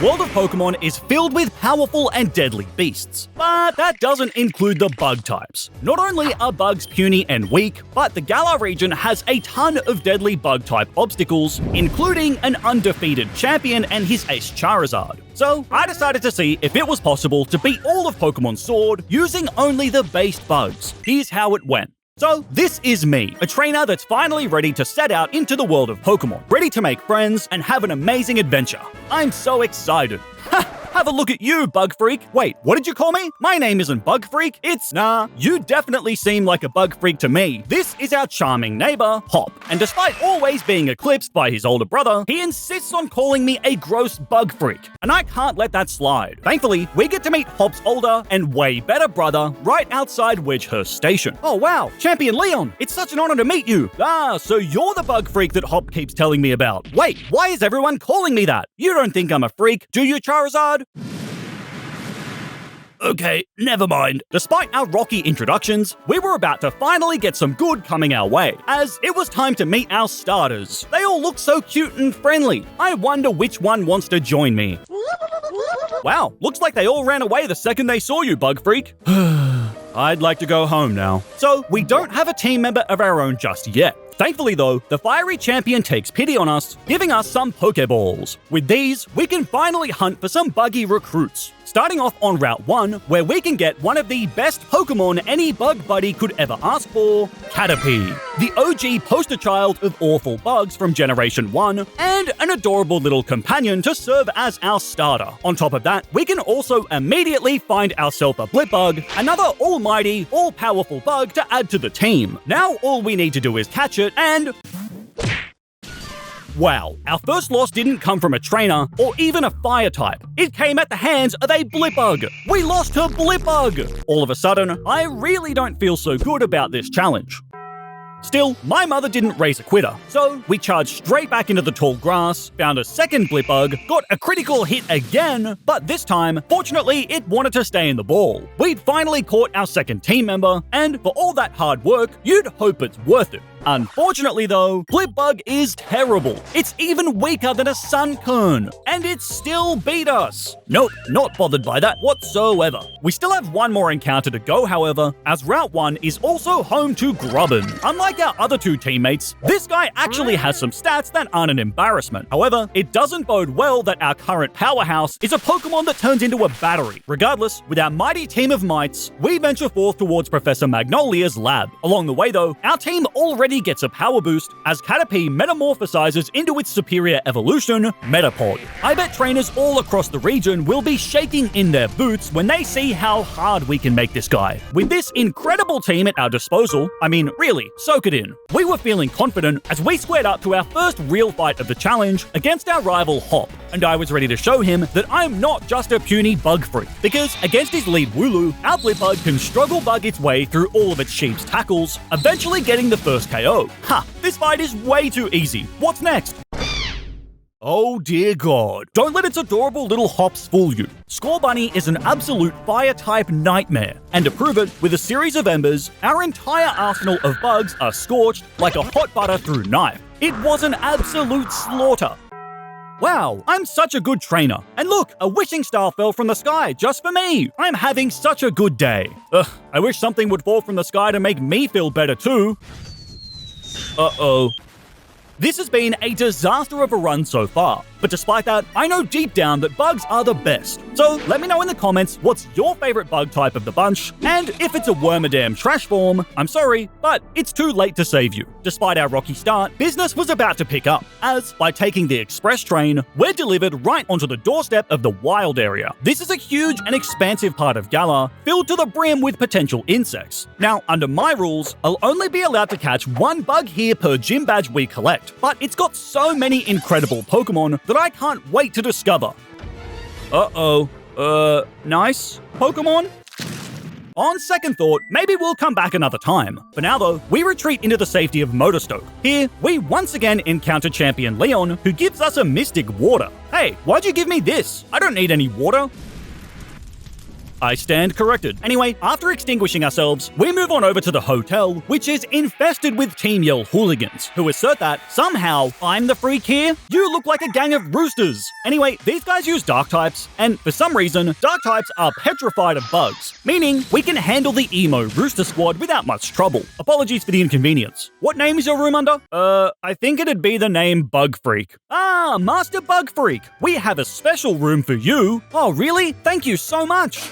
world of Pokemon is filled with powerful and deadly beasts, but that doesn't include the bug types. Not only are bugs puny and weak, but the Galar region has a ton of deadly bug-type obstacles, including an undefeated champion and his ace Charizard. So I decided to see if it was possible to beat all of Pokémon Sword using only the base bugs. Here's how it went. So this is me, a trainer that's finally ready to set out into the world of Pokemon, ready to make friends and have an amazing adventure. I'm so excited. Ha! Have a look at you, Bug Freak. Wait, what did you call me? My name isn't Bug Freak, it's nah. You definitely seem like a Bug Freak to me. This is our charming neighbor, Hop. And despite always being eclipsed by his older brother, he insists on calling me a gross Bug Freak. And I can't let that slide. Thankfully, we get to meet Hop's older and way better brother right outside Wedgehurst Station. Oh wow, Champion Leon, it's such an honor to meet you. Ah, so you're the Bug Freak that Hop keeps telling me about. Wait, why is everyone calling me that? You don't think I'm a freak, do you, Charizard? Okay, never mind. Despite our rocky introductions, we were about to finally get some good coming our way, as it was time to meet our starters. They all look so cute and friendly. I wonder which one wants to join me. Wow, looks like they all ran away the second they saw you, Bug Freak. I'd like to go home now. So, we don't have a team member of our own just yet. Thankfully though, the fiery champion takes pity on us, giving us some Pokeballs. With these, we can finally hunt for some buggy recruits. Starting off on Route 1, where we can get one of the best Pokemon any bug buddy could ever ask for, Caterpie, the OG poster child of awful bugs from Generation 1, and an adorable little companion to serve as our starter. On top of that, we can also immediately find ourselves a Blipbug, another almighty, all-powerful bug to add to the team. Now all we need to do is catch it and... Wow, our first loss didn't come from a trainer or even a fire type. It came at the hands of a Blipbug. We lost to Blipbug! All of a sudden, I really don't feel so good about this challenge. Still, my mother didn't raise a quitter, so we charged straight back into the tall grass, found a second Blipbug, got a critical hit again, but this time, fortunately, it wanted to stay in the ball. We'd finally caught our second team member, and for all that hard work, you'd hope it's worth it. Unfortunately though, Blipbug is terrible. It's even weaker than a Sunkern, and it still beat us. Nope, not bothered by that whatsoever. We still have one more encounter to go, however, as Route 1 is also home to Grubbin. Unlike our other two teammates, this guy actually has some stats that aren't an embarrassment. However, it doesn't bode well that our current powerhouse is a Pokemon that turns into a battery. Regardless, with our mighty team of mites, we venture forth towards Professor Magnolia's lab. Along the way though, our team already gets a power boost as Caterpie metamorphosizes into its superior evolution, Metapod. I bet trainers all across the region will be shaking in their boots when they see how hard we can make this guy. With this incredible team at our disposal, I mean, really, soak it in. We were feeling confident as we squared up to our first real fight of the challenge against our rival Hop, and I was ready to show him that I'm not just a puny bug freak, because against his lead Wooloo, our Blipbug can struggle bug its way through all of its sheep's tackles, eventually getting the first KO. Ha! This fight is way too easy. What's next? Oh dear god, don't let its adorable little hops fool you. Scorbunny is an absolute fire-type nightmare, and to prove it, with a series of embers, our entire arsenal of bugs are scorched like a hot butter through knife. It was an absolute slaughter. Wow, I'm such a good trainer. And look, a wishing star fell from the sky just for me. I'm having such a good day. Ugh, I wish something would fall from the sky to make me feel better too. Uh-oh. This has been a disaster of a run so far, but despite that, I know deep down that bugs are the best. So let me know in the comments what's your favorite bug type of the bunch, and if it's a Wormadam trash form, I'm sorry, but it's too late to save you. Despite our rocky start, business was about to pick up, as by taking the express train, we're delivered right onto the doorstep of the wild area. This is a huge and expansive part of Galar, filled to the brim with potential insects. Now, under my rules, I'll only be allowed to catch one bug here per gym badge we collect, but it's got so many incredible Pokemon that I can't wait to discover. Nice Pokemon? On second thought, maybe we'll come back another time. For now though, we retreat into the safety of Motorstoke. Here, we once again encounter Champion Leon, who gives us a Mystic Water. Hey, why'd you give me this? I don't need any water. I stand corrected. Anyway, after extinguishing ourselves, we move on over to the hotel, which is infested with Team Yell hooligans, who assert that somehow I'm the freak here. You look like a gang of roosters. Anyway, these guys use dark types, and for some reason, dark types are petrified of bugs, meaning we can handle the emo rooster squad without much trouble. Apologies for the inconvenience. What name is your room under? I think it'd be the name Bug Freak. Ah, Master Bug Freak. We have a special room for you. Oh, really? Thank you so much.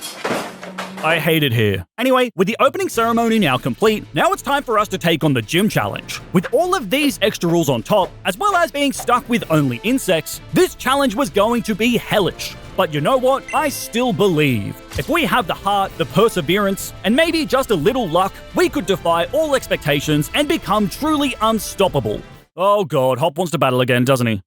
I hate it here. Anyway, with the opening ceremony now complete, now it's time for us to take on the gym challenge. With all of these extra rules on top, as well as being stuck with only insects, this challenge was going to be hellish. But you know what? I still believe. If we have the heart, the perseverance, and maybe just a little luck, we could defy all expectations and become truly unstoppable. Oh god, Hop wants to battle again, doesn't he?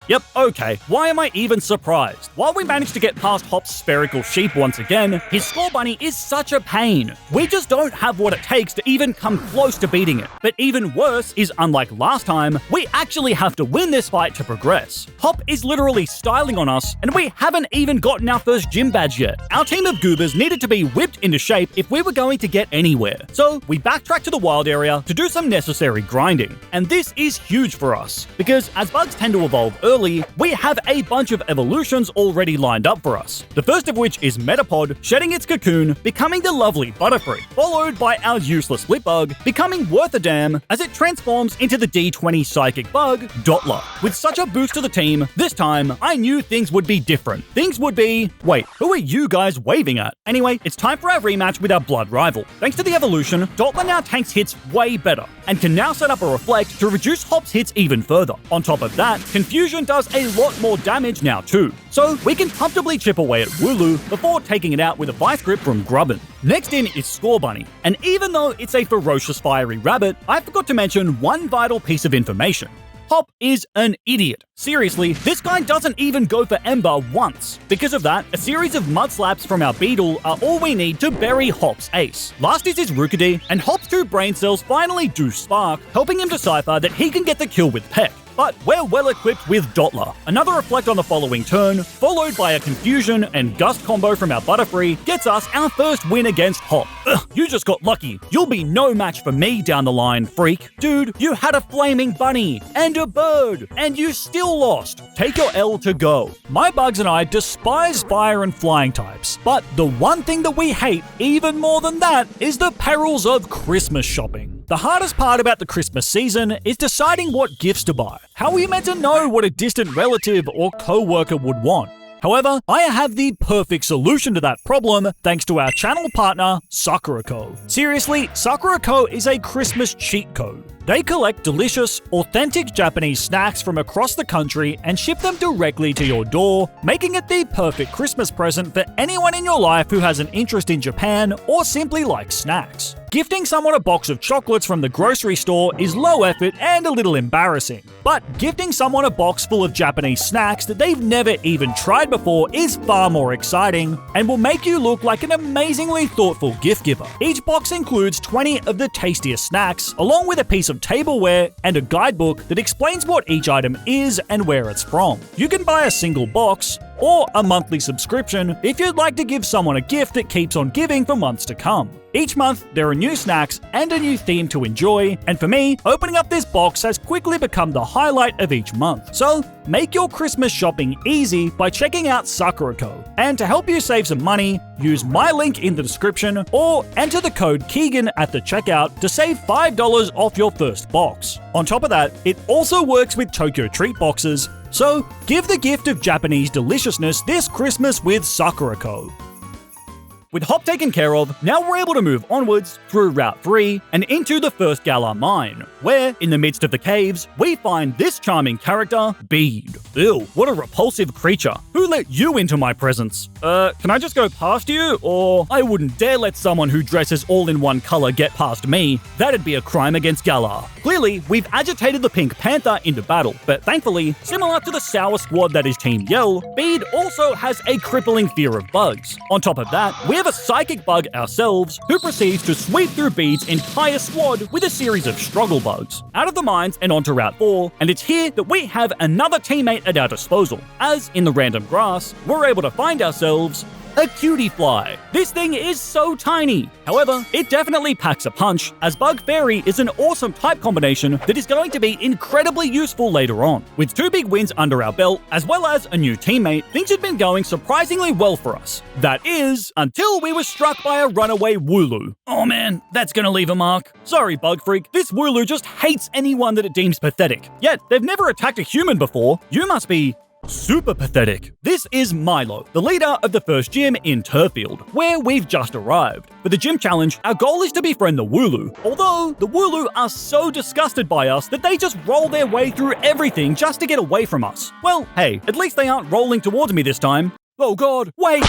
Yep, okay, why am I even surprised? While we managed to get past Hop's spherical sheep once again, his score bunny is such a pain. We just don't have what it takes to even come close to beating it. But even worse is, unlike last time, we actually have to win this fight to progress. Hop is literally styling on us, and we haven't even gotten our first gym badge yet. Our team of goobers needed to be whipped into shape if we were going to get anywhere. So we backtracked to the wild area to do some necessary grinding. And this is huge for us, because as bugs tend to evolve early, we have a bunch of evolutions already lined up for us. The first of which is Metapod shedding its cocoon, becoming the lovely Butterfree, followed by our useless Blipbug becoming worth a damn as it transforms into the D20 psychic bug, Dottler. With such a boost to the team, this time I knew things would be different. Things would be... Wait, who are you guys waving at? Anyway, it's time for our rematch with our blood rival. Thanks to the evolution, Dottler now tanks hits way better, and can now set up a Reflect to reduce Hop's hits even further. On top of that, Confusion does a lot more damage now too, so we can comfortably chip away at Wooloo before taking it out with a Vice Grip from Grubbin. Next in is Score Bunny, and even though it's a ferocious fiery rabbit, I forgot to mention one vital piece of information. Hop is an idiot. Seriously, this guy doesn't even go for Ember once. Because of that, a series of mud slaps from our Beetle are all we need to bury Hop's ace. Last is his Rookidee, and Hop's 2 brain cells finally do spark, helping him decipher that he can get the kill with Peck. But we're well equipped with Dottler. Another Reflect on the following turn, followed by a Confusion and Gust combo from our Butterfree, gets us our first win against Hop. Ugh, you just got lucky. You'll be no match for me down the line, freak. Dude, you had a flaming bunny and a bird, and you still lost. Take your L to go. My bugs and I despise fire and flying types, but the one thing that we hate even more than that is the perils of Christmas shopping. The hardest part about the Christmas season is deciding what gifts to buy. How are you meant to know what a distant relative or co-worker would want? However, I have the perfect solution to that problem thanks to our channel partner, Sakura Co. Seriously, Sakura Co is a Christmas cheat code. They collect delicious, authentic Japanese snacks from across the country and ship them directly to your door, making it the perfect Christmas present for anyone in your life who has an interest in Japan or simply likes snacks. Gifting someone a box of chocolates from the grocery store is low effort and a little embarrassing. But gifting someone a box full of Japanese snacks that they've never even tried before is far more exciting and will make you look like an amazingly thoughtful gift giver. Each box includes 20 of the tastiest snacks, along with a piece of tableware and a guidebook that explains what each item is and where it's from. You can buy a single box or a monthly subscription if you'd like to give someone a gift that keeps on giving for months to come. Each month, there are new snacks and a new theme to enjoy, and for me, opening up this box has quickly become the highlight of each month. So, make your Christmas shopping easy by checking out Sakura Co. And to help you save some money, use my link in the description or enter the code Keegan at the checkout to save $5 off your first box. On top of that, it also works with Tokyo Treat boxes, so give the gift of Japanese deliciousness this Christmas with Sakura Co. With Hop taken care of, now we're able to move onwards through Route 3 and into the first Galar mine, where, in the midst of the caves, we find this charming character, Bede. Ew, what a repulsive creature. Who let you into my presence? Can I just go past you? Or I wouldn't dare let someone who dresses all in one color get past me. That'd be a crime against Galar. Clearly, we've agitated the Pink Panther into battle, but thankfully, similar to the sour squad that is Team Yell, Bede also has a crippling fear of bugs. On top of that, we have a psychic bug ourselves who proceeds to sweep through Bede's entire squad with a series of struggle bugs. Out of the mines and onto Route 4, and it's here that we have another teammate at our disposal, as in the random grass, we're able to find ourselves a cutie fly. This thing is so tiny. However, it definitely packs a punch, as Bug Fairy is an awesome type combination that is going to be incredibly useful later on. With 2 big wins under our belt, as well as a new teammate, things had been going surprisingly well for us. That is, until we were struck by a runaway Wooloo. Oh man, that's gonna leave a mark. Sorry, Bug Freak, this Wooloo just hates anyone that it deems pathetic. Yet, they've never attacked a human before. You must be super pathetic. This is Milo, the leader of the first gym in Turfield, where we've just arrived. For the gym challenge, our goal is to befriend the Wooloo, although the Wooloo are so disgusted by us that they just roll their way through everything just to get away from us. Well, hey, at least they aren't rolling towards me this time. Oh god, wait!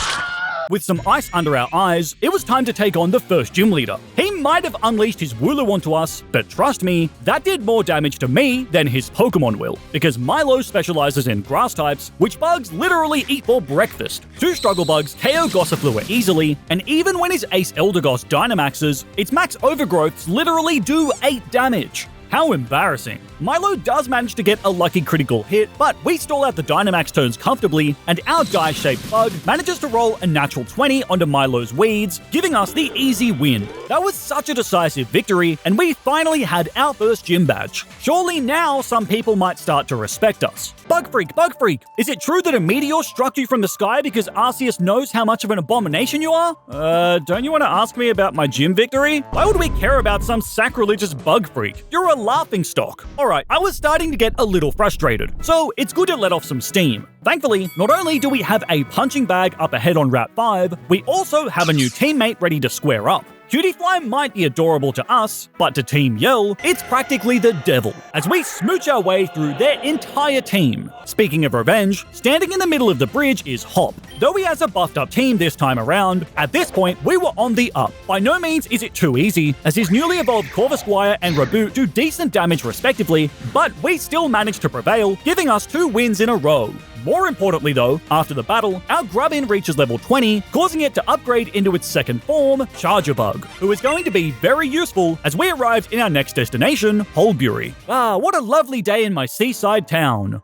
With some ice under our eyes, it was time to take on the first gym leader. He might have unleashed his Wooloo onto us, but trust me, that did more damage to me than his Pokemon will, because Milo specializes in grass types, which bugs literally eat for breakfast. 2 struggle bugs KO Gossifleur easily, and even when his Ace Eldegoss Dynamaxes, its max overgrowths literally do 8 damage. How embarrassing. Milo does manage to get a lucky critical hit, but we stall out the Dynamax turns comfortably, and our die-shaped bug manages to roll a natural 20 onto Milo's weeds, giving us the easy win. That was such a decisive victory, and we finally had our first gym badge. Surely now some people might start to respect us. Bug Freak, is it true that a meteor struck you from the sky because Arceus knows how much of an abomination you are? Don't you want to ask me about my gym victory? Why would we care about some sacrilegious Bug Freak? You're a laughingstock. Alright, I was starting to get a little frustrated, so it's good to let off some steam. Thankfully, not only do we have a punching bag up ahead on Route 5, we also have a new teammate ready to square up. Cutiefly might be adorable to us, but to Team Yell, it's practically the devil, as we smooch our way through their entire team. Speaking of revenge, standing in the middle of the bridge is Hop. Though he has a buffed up team this time around, at this point we were on the up. By no means is it too easy, as his newly evolved Corvisquire and Reboot do decent damage respectively, but we still managed to prevail, giving us 2 wins in a row. More importantly though, after the battle, our Grubbin reaches level 20, causing it to upgrade into its second form, Charjabug, who is going to be very useful as we arrived in our next destination, Holbury. Ah, what a lovely day in my seaside town.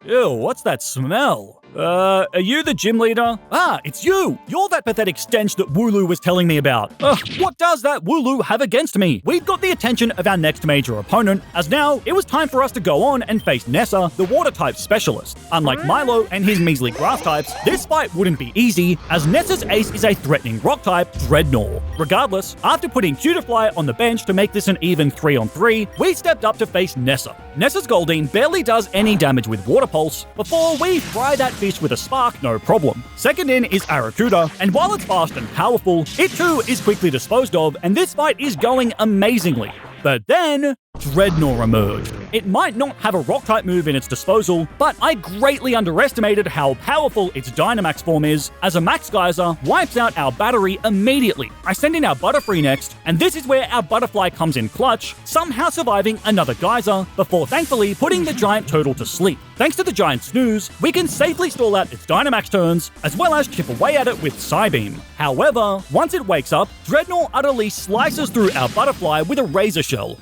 Ew, what's that smell? Are you the gym leader? Ah, it's you! You're that pathetic stench that Wooloo was telling me about. Ugh, what does that Wooloo have against me? We've got the attention of our next major opponent, as now it was time for us to go on and face Nessa, the water-type specialist. Unlike Milo and his measly grass types, this fight wouldn't be easy, as Nessa's ace is a threatening rock-type, Dreadnought. Regardless, after putting Cutiefly on the bench to make this an even 3-on-3, we stepped up to face Nessa. Nessa's Goldeen barely does any damage with Water Pulse, before we fry that fish with a spark, no problem. Second in is Arrokuda, and while it's fast and powerful, it too is quickly disposed of, and this fight is going amazingly. But then, Dreadnought emerged. It might not have a rock-type move in its disposal, but I greatly underestimated how powerful its Dynamax form is, as a Max Geyser wipes out our battery immediately. I send in our Butterfree next, and this is where our Butterfly comes in clutch, somehow surviving another Geyser, before thankfully putting the giant turtle to sleep. Thanks to the giant snooze, we can safely stall out its Dynamax turns, as well as chip away at it with Psybeam. However, once it wakes up, Dreadnought utterly slices through our Butterfly with a Razor Shell.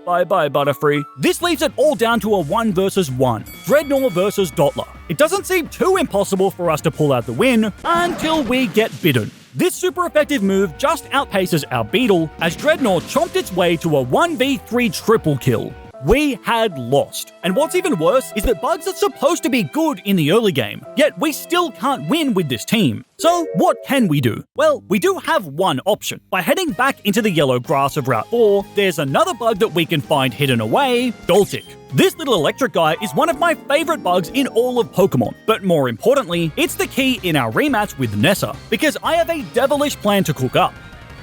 Bye-bye, Butterfree. This leaves it all down to a 1 versus 1. Dreadnought versus Dottler. It doesn't seem too impossible for us to pull out the win until we get bitten. This super effective move just outpaces our Beetle, as Dreadnought chomped its way to a 1v3 triple kill. We had lost. And what's even worse is that bugs are supposed to be good in the early game, yet we still can't win with this team. So what can we do? Well, we do have one option. By heading back into the yellow grass of Route 4, there's another bug that we can find hidden away, Doltic. This little electric guy is one of my favorite bugs in all of Pokemon, but more importantly, it's the key in our rematch with Nessa, because I have a devilish plan to cook up.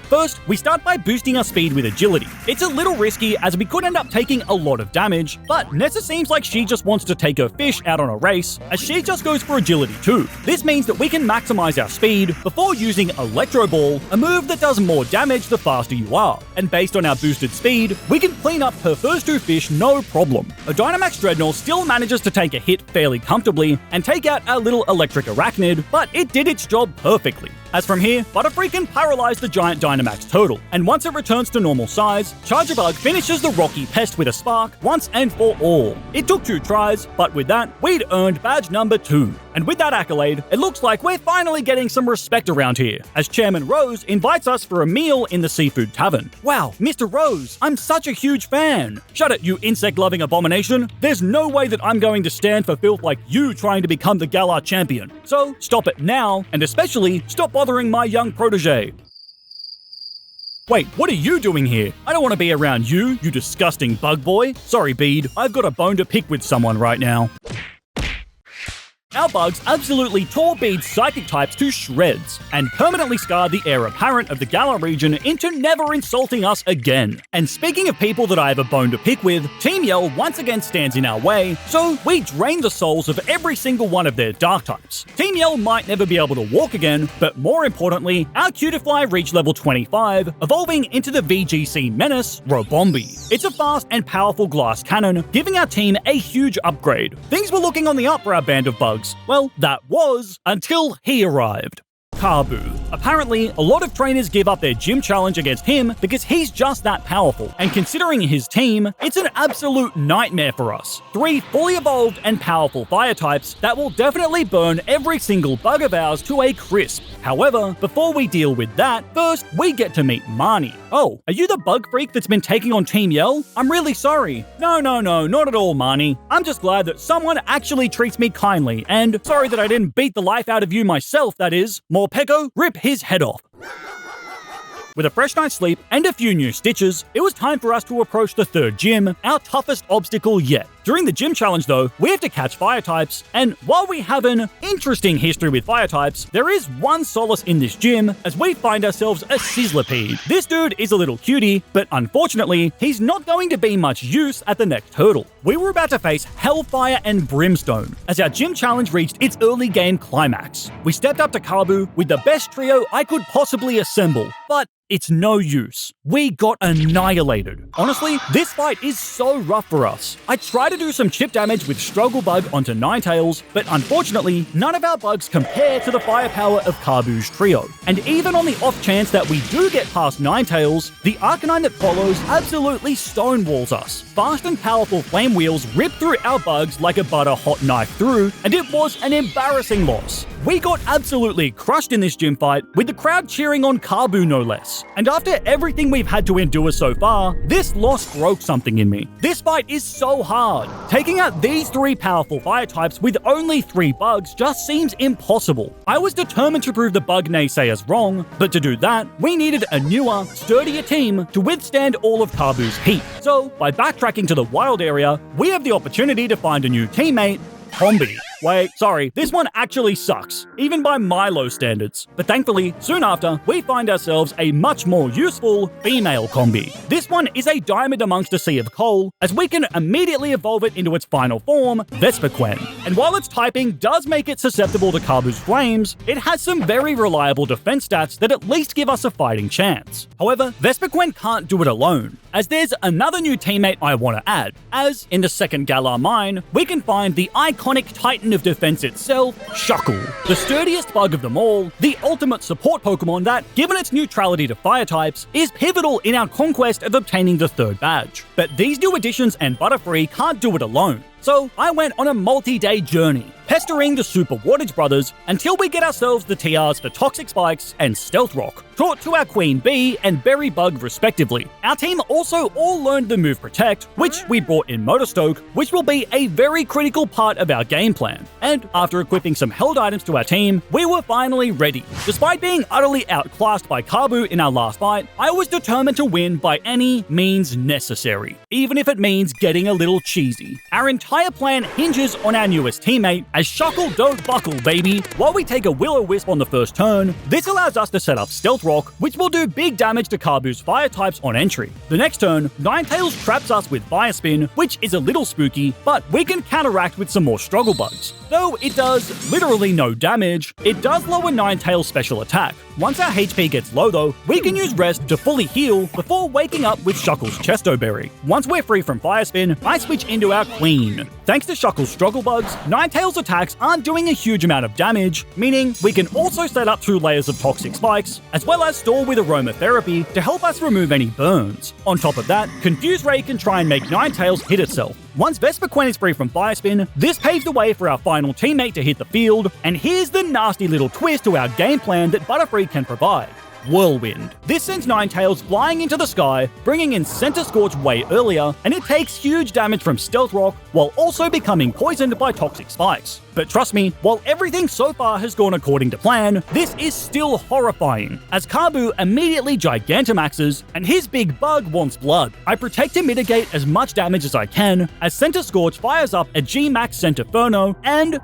First, we start by boosting our speed with agility. It's a little risky as we could end up taking a lot of damage, but Nessa seems like she just wants to take her fish out on a race, as she just goes for agility too. This means that we can maximize our speed before using Electro Ball, a move that does more damage the faster you are. And based on our boosted speed, we can clean up her first 2 fish no problem. A Dynamax Dreadnought still manages to take a hit fairly comfortably and take out our little electric arachnid, but it did its job perfectly. As from here, Butterfree can paralyze the giant Dynamax turtle, and once it returns to normal size, Charjabug finishes the rocky pest with a spark once and for all. It took 2 tries, but with that, we'd earned badge number 2. And with that accolade, it looks like we're finally getting some respect around here, as Chairman Rose invites us for a meal in the Seafood Tavern. Wow, Mr. Rose, I'm such a huge fan. Shut it, you insect-loving abomination. There's no way that I'm going to stand for filth like you trying to become the Galar champion. So stop it now, and especially stop bothering my young protege. Wait, what are you doing here? I don't want to be around you, you disgusting bug boy. Sorry, Bede, I've got a bone to pick with someone right now. Our bugs absolutely tore Bede's psychic types to shreds, and permanently scarred the heir apparent of the Galar region into never insulting us again. And speaking of people that I have a bone to pick with, Team Yell once again stands in our way, so we drain the souls of every single one of their dark types. Team Yell might never be able to walk again, but more importantly, our Cutiefly reached level 25, evolving into the VGC menace, Robombi. It's a fast and powerful glass cannon, giving our team a huge upgrade. Things were looking on the up for our band of bugs. Well, that was until he arrived. Kabu. Apparently, a lot of trainers give up their gym challenge against him because he's just that powerful, and considering his team, it's an absolute nightmare for us. 3 fully evolved and powerful fire types that will definitely burn every single bug of ours to a crisp. However, before we deal with that, first we get to meet Marnie. Oh, are you the bug freak that's been taking on Team Yell? I'm really sorry. No, not at all, Marnie. I'm just glad that someone actually treats me kindly, and sorry that I didn't beat the life out of you myself, that is. Morpeko, rip his head off. With a fresh night's sleep and a few new stitches, it was time for us to approach the 3rd gym, our toughest obstacle yet. During the gym challenge though, we have to catch fire types, and while we have an interesting history with fire types, there is one solace in this gym as we find ourselves a Sizzlipede. This dude is a little cutie, but unfortunately, he's not going to be much use at the next hurdle. We were about to face Hellfire and Brimstone as our gym challenge reached its early game climax. We stepped up to Kabu with the best trio I could possibly assemble, but it's no use. We got annihilated. Honestly, this fight is so rough for us. I tried to do some chip damage with Struggle Bug onto Ninetales, but unfortunately, none of our bugs compare to the firepower of Kabu's trio. And even on the off chance that we do get past Ninetales, the Arcanine that follows absolutely stonewalls us. Fast and powerful flame wheels rip through our bugs like a butter hot knife through, and it was an embarrassing loss. We got absolutely crushed in this gym fight, with the crowd cheering on Kabu no less. And after everything we've had to endure so far, this loss broke something in me. This fight is so hard. Taking out these 3 powerful fire types with only 3 bugs just seems impossible. I was determined to prove the bug naysayers wrong, but to do that, we needed a newer, sturdier team to withstand all of Kabu's heat. So, by backtracking to the wild area, we have the opportunity to find a new teammate, Combi. Wait, sorry, this one actually sucks, even by my low standards. But thankfully, soon after, we find ourselves a much more useful female combi. This one is a diamond amongst a sea of coal, as we can immediately evolve it into its final form, Vespiquen. And while its typing does make it susceptible to Kabu's flames, it has some very reliable defense stats that at least give us a fighting chance. However, Vespiquen can't do it alone, as there's another new teammate I want to add, as in the 2nd Galar mine, we can find the iconic titan of defense itself, Shuckle. The sturdiest bug of them all, the ultimate support Pokemon that, given its neutrality to fire types, is pivotal in our conquest of obtaining the 3rd badge. But these new additions and Butterfree can't do it alone. So I went on a multi-day journey, pestering the Super Wattage brothers until we get ourselves the TRs for Toxic Spikes and Stealth Rock, taught to our Queen Bee and Berry Bug respectively. Our team also all learned the move Protect, which we brought in Motorstoke, which will be a very critical part of our game plan. And after equipping some held items to our team, we were finally ready. Despite being utterly outclassed by Kabu in our last fight, I was determined to win by any means necessary, even if it means getting a little cheesy. Our entire plan hinges on our newest teammate, as Shuckle don't buckle, baby. While we take a Will-O-Wisp on the first turn, this allows us to set up Stealth Rock, which will do big damage to Kabu's fire types on entry. The next turn, Ninetales traps us with Fire Spin, which is a little spooky, but we can counteract with some more Struggle Bugs. Though it does literally no damage, it does lower Ninetales' special attack. Once our HP gets low though, we can use Rest to fully heal before waking up with Shuckle's Chesto Berry. Once we're free from Fire Spin, I switch into our Queen. Thanks to Shuckle's Struggle Bugs, Ninetales' attacks aren't doing a huge amount of damage, meaning we can also set up 2 layers of Toxic Spikes, as well well as store with aromatherapy to help us remove any burns. On top of that, Confuse Ray can try and make Ninetales hit itself. Once Vespiquen is free from Fire Spin, this paves the way for our final teammate to hit the field, and here's the nasty little twist to our game plan that Butterfree can provide. Whirlwind. This sends Ninetales flying into the sky, bringing in Center Scorch way earlier, and it takes huge damage from Stealth Rock while also becoming poisoned by Toxic Spikes. But trust me, while everything so far has gone according to plan, this is still horrifying, as Kabu immediately Gigantamaxes, and his big bug wants blood. I protect to mitigate as much damage as I can, as Center Scorch fires up a G-Max Centinferno, and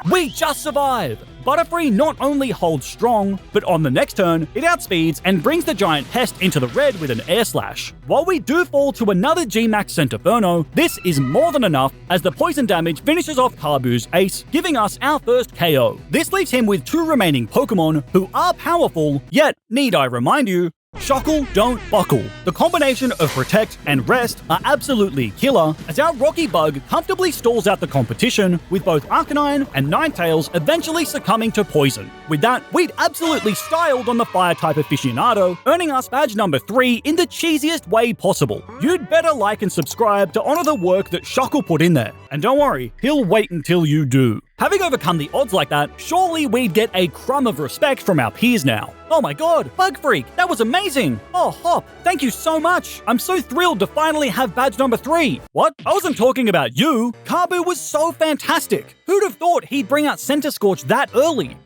we just survive! Butterfree not only holds strong, but on the next turn, it outspeeds and brings the giant pest into the red with an Air Slash. While we do fall to another G-Max Centinferno, this is more than enough as the poison damage finishes off Kabu's ace, giving us our first KO. This leaves him with 2 remaining Pokemon who are powerful, yet, need I remind you, Shockle, don't buckle. The combination of Protect and Rest are absolutely killer, as our Rocky Bug comfortably stalls out the competition, with both Arcanine and Ninetales eventually succumbing to poison. With that, we'd absolutely styled on the Fire-type aficionado, earning us badge number 3 in the cheesiest way possible. You'd better like and subscribe to honor the work that Shockle put in there. And don't worry, he'll wait until you do. Having overcome the odds like that, surely we'd get a crumb of respect from our peers now. Oh my god, Bug Freak, that was amazing! Oh Hop, thank you so much! I'm so thrilled to finally have badge number 3! What? I wasn't talking about you! Kabu was so fantastic! Who'd have thought he'd bring out Center Scorch that early?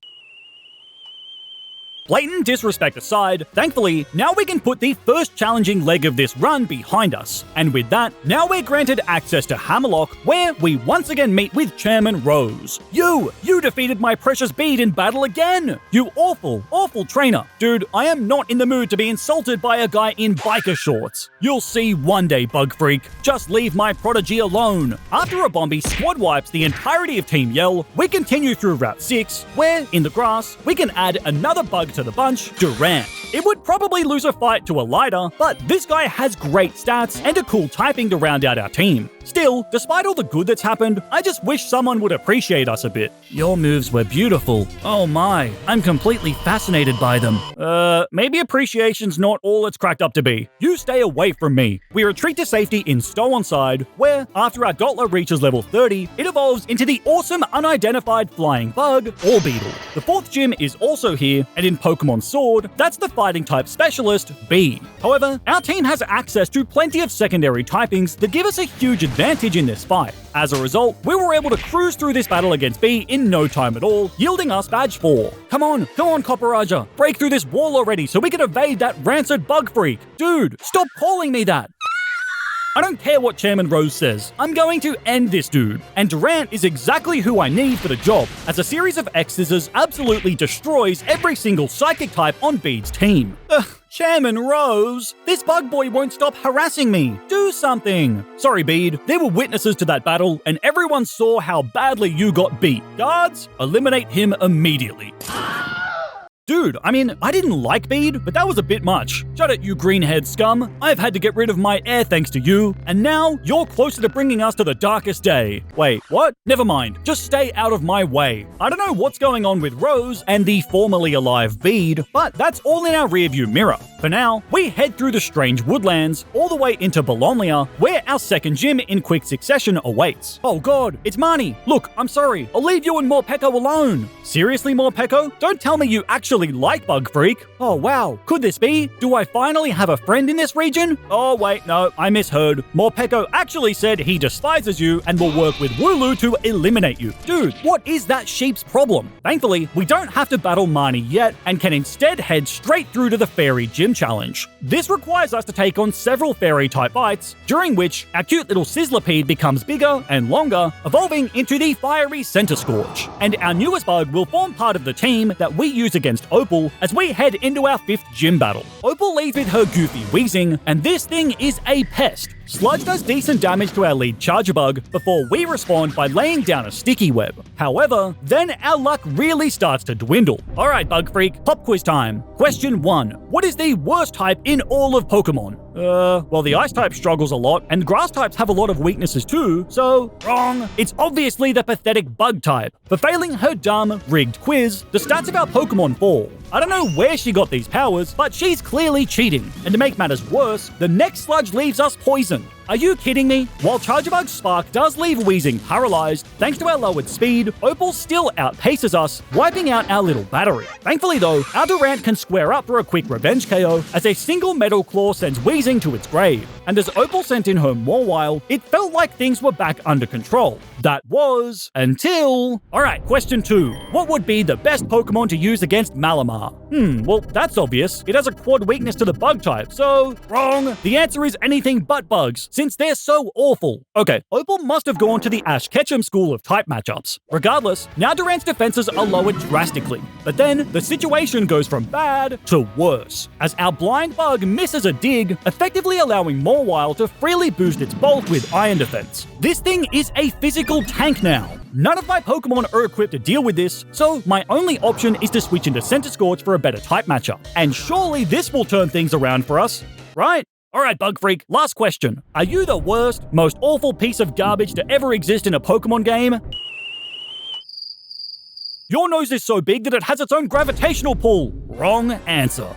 Blatant disrespect aside, thankfully, now we can put the first challenging leg of this run behind us. And with that, now we're granted access to Hammerlock, where we once again meet with Chairman Rose. You defeated my precious bead in battle again! You awful, awful trainer. Dude, I am not in the mood to be insulted by a guy in biker shorts. You'll see one day, Bug Freak. Just leave my prodigy alone. After a Bombi squad wipes the entirety of Team Yell, we continue through Route 6, where, in the grass, we can add another bug to the bunch, Durant. It would probably lose a fight to a lighter, but this guy has great stats and a cool typing to round out our team. Still, despite all the good that's happened, I just wish someone would appreciate us a bit. Your moves were beautiful. Oh my, I'm completely fascinated by them. Maybe appreciation's not all it's cracked up to be. You stay away from me. We retreat to safety in Stow-on-Side, where, after our Dottler reaches level 30, it evolves into the awesome unidentified flying bug, Orbeetle. The 4th gym is also here, and in Pokémon Sword, that's the fighting type specialist, B. However, our team has access to plenty of secondary typings that give us a huge advantage in this fight. As a result, we were able to cruise through this battle against B in no time at all, yielding us badge 4. Come on, Copperaja, break through this wall already so we can evade that rancid Bug Freak. Dude, stop calling me that. I don't care what Chairman Rose says, I'm going to end this dude. And Durant is exactly who I need for the job, as a series of X-Scissors absolutely destroys every single Psychic type on Bede's team. Chairman Rose, this bug boy won't stop harassing me. Do something. Sorry, Bede. There were witnesses to that battle, and everyone saw how badly you got beat. Guards, eliminate him immediately. Dude, I mean, I didn't like Bede, but that was a bit much. Shut it, you green-haired scum. I've had to get rid of my air thanks to you, and now you're closer to bringing us to the darkest day. Wait, what? Never mind. Just stay out of my way. I don't know what's going on with Rose and the formerly alive Bede, but that's all in our rearview mirror. For now, we head through the strange woodlands, all the way into Bologna, where our second gym in quick succession awaits. Oh god, it's Marnie. Look, I'm sorry. I'll leave you and Morpeko alone. Seriously, Morpeko? Don't tell me you actually like Bug Freak. Oh wow, could this be? Do I finally have a friend in this region? Oh wait, no, I misheard. Morpeko actually said he despises you and will work with Wooloo to eliminate you. Dude, what is that sheep's problem? Thankfully, we don't have to battle Marnie yet and can instead head straight through to the Fairy Gym Challenge. This requires us to take on several Fairy-type fights, during which our cute little Sizzlipede becomes bigger and longer, evolving into the Fiery Center Scorch. And our newest bug will form part of the team that we use against Opal as we head into our 5th gym battle. Opal leads with her goofy wheezing, and this thing is a pest. Sludge does decent damage to our lead Charjabug before we respond by laying down a sticky web. However, then our luck really starts to dwindle. Alright, Bug Freak, pop quiz time. Question 1. What is the worst type in all of Pokemon? Well, the Ice type struggles a lot, and Grass types have a lot of weaknesses too, so wrong. It's obviously the pathetic Bug type. For failing her dumb, rigged quiz, the stats of our Pokemon fall. I don't know where she got these powers, but she's clearly cheating. And to make matters worse, the next sludge leaves us poisoned. Are you kidding me? While Charjabug's Spark does leave Weezing paralyzed, thanks to our lowered speed, Opal still outpaces us, wiping out our little battery. Thankfully though, our Durant can square up for a quick revenge KO as a single Metal Claw sends Weezing to its grave. And as Opal sent in her Mawile, it felt like things were back under control. That was until... Alright, question 2. What would be the best Pokemon to use against Malamar? Well, that's obvious. It has a quad weakness to the bug type, so... Wrong! The answer is anything but bugs, since they're so awful. Okay, Opal must have gone to the Ash Ketchum school of type matchups. Regardless, now Durant's defenses are lowered drastically. But then, the situation goes from bad to worse, as our blind bug misses a dig, effectively allowing Mawile to freely boost its bulk with Iron Defense. This thing is a physical tank now. None of my Pokemon are equipped to deal with this, so my only option is to switch into Center Scorch for a better type matchup. And surely this will turn things around for us, right? Alright, Bug Freak, last question. Are you the worst, most awful piece of garbage to ever exist in a Pokemon game? Your nose is so big that it has its own gravitational pull. Wrong answer.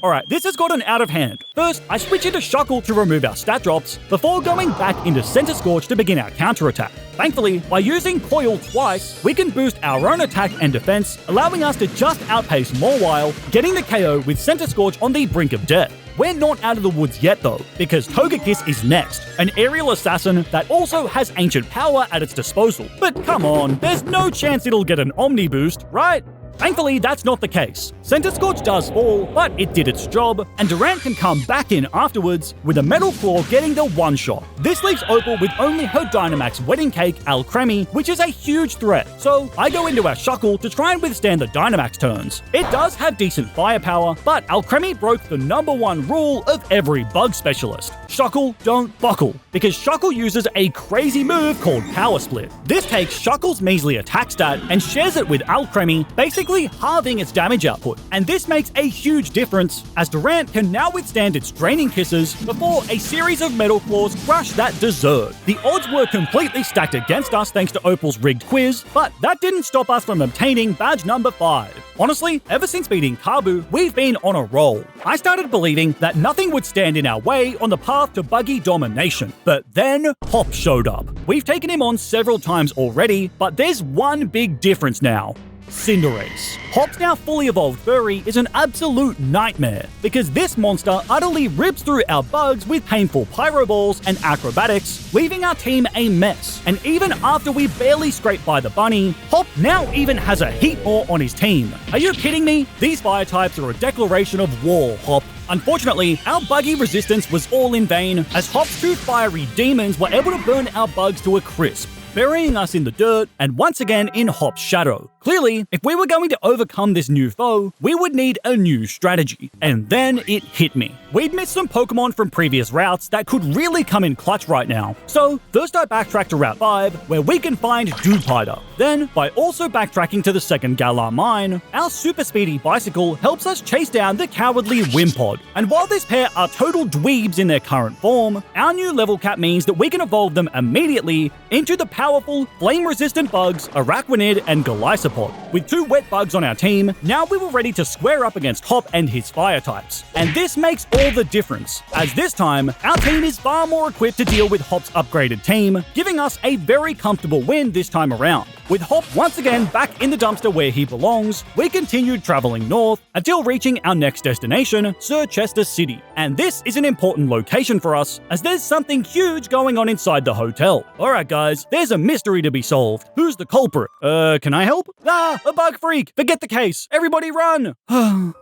Alright, this has gotten out of hand. First, I switch into Shuckle to remove our stat drops, before going back into Center Scorch to begin our counterattack. Thankfully, by using Coil twice, we can boost our own attack and defense, allowing us to just outpace Mawile, getting the KO with Center Scorch on the brink of death. We're not out of the woods yet though, because Togekiss is next, an aerial assassin that also has ancient power at its disposal. But come on, there's no chance it'll get an Omni boost, right? Thankfully, that's not the case. Center Scorch does fall, but it did its job, and Durant can come back in afterwards, with a Metal Claw getting the one-shot. This leaves Opal with only her Dynamax Wedding Cake, Alcremie, which is a huge threat, so I go into our Shuckle to try and withstand the Dynamax turns. It does have decent firepower, but Alcremie broke the #1 rule of every bug specialist. Shuckle, don't buckle, because Shuckle uses a crazy move called Power Split. This takes Shuckle's measly attack stat and shares it with Alcremie, basically halving its damage output. And this makes a huge difference, as Durant can now withstand its draining kisses before a series of Metal Claws crush that dessert. The odds were completely stacked against us thanks to Opal's rigged quiz, but that didn't stop us from obtaining badge number 5. Honestly, ever since beating Kabu, we've been on a roll. I started believing that nothing would stand in our way on the path to buggy domination. But then, Hop showed up. We've taken him on several times already, but there's one big difference now. Cinderace. Hop's now fully evolved furry is an absolute nightmare, because this monster utterly rips through our bugs with painful pyro balls and acrobatics, leaving our team a mess. And even after we barely scrape by the bunny, Hop now even has a heap more on his team. Are you kidding me? These fire types are a declaration of war, Hop. Unfortunately, our buggy resistance was all in vain, as Hop's 2 fiery demons were able to burn our bugs to a crisp, burying us in the dirt and once again in Hop's shadow. Clearly, if we were going to overcome this new foe, we would need a new strategy. And then it hit me. We'd missed some Pokemon from previous routes that could really come in clutch right now. So, first I backtracked to Route 5, where we can find Dewpider. Then, by also backtracking to the second Galar mine, our super speedy bicycle helps us chase down the cowardly Wimpod. And while this pair are total dweebs in their current form, our new level cap means that we can evolve them immediately into the powerful, flame-resistant bugs Araquanid and Golisopod. With 2 wet bugs on our team, now we were ready to square up against Hop and his fire types. And this makes all the difference, as this time, our team is far more equipped to deal with Hop's upgraded team, giving us a very comfortable win this time around. With Hop once again back in the dumpster where he belongs, we continued traveling north until reaching our next destination, Sir Chester City. And this is an important location for us, as there's something huge going on inside the hotel. Alright guys, there's a mystery to be solved. Who's the culprit? Can I help? Ah, a bug freak! Forget the case! Everybody run!